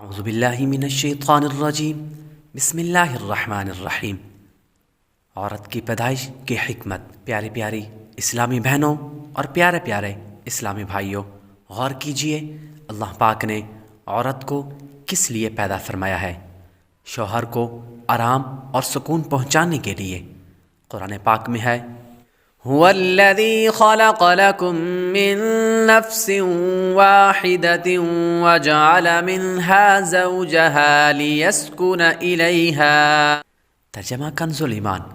اعوذ باللہ من الشیطان الرجیم بسم اللہ الرحمن الرحیم۔ عورت کی پیدائش کی حکمت۔ پیاری پیاری اسلامی بہنوں اور پیارے پیارے اسلامی بھائیوں، غور کیجئے اللہ پاک نے عورت کو کس لیے پیدا فرمایا ہے؟ شوہر کو آرام اور سکون پہنچانے کے لیے۔ قرآن پاک میں ہے هو الذي خلق لكم من نفس واحدة وجعل منها زوجها ليسكن إليها۔ ترجمہ کنز الایمان،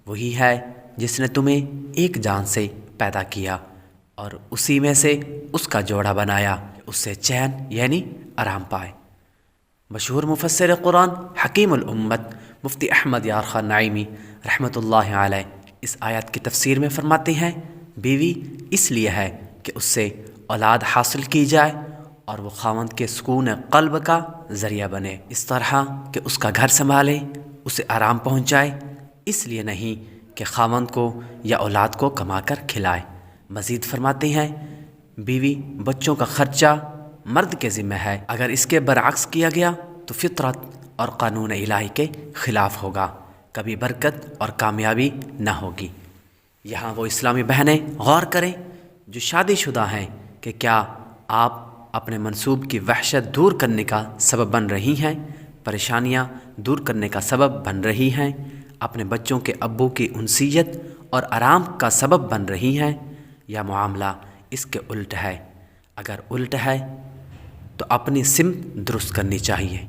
وہی ہے جس نے تمہیں ایک جان سے پیدا کیا اور اسی میں سے اس کا جوڑا بنایا، اس سے چین یعنی آرام پائے۔ مشہور مفسر قرآن حکیم الامت مفتی احمد یار خان نعیمی رحمۃ اللہ علیہ اس آیت کی تفسیر میں فرماتے ہیں، بیوی اس لیے ہے کہ اس سے اولاد حاصل کی جائے اور وہ خاوند کے سکون قلب کا ذریعہ بنے، اس طرح کہ اس کا گھر سنبھالے، اسے آرام پہنچائے، اس لیے نہیں کہ خاوند کو یا اولاد کو کما کر کھلائے۔ مزید فرماتے ہیں، بیوی بچوں کا خرچہ مرد کے ذمہ ہے، اگر اس کے برعکس کیا گیا تو فطرت اور قانون الہی کے خلاف ہوگا، کبھی برکت اور کامیابی نہ ہوگی۔ یہاں وہ اسلامی بہنیں غور کریں جو شادی شدہ ہیں کہ کیا آپ اپنے منصوب کی وحشت دور کرنے کا سبب بن رہی ہیں، پریشانیاں دور کرنے کا سبب بن رہی ہیں، اپنے بچوں کے ابو کی انسیت اور آرام کا سبب بن رہی ہیں، یا معاملہ اس کے الٹ ہے؟ اگر الٹ ہے تو اپنی سمت درست کرنی چاہیے۔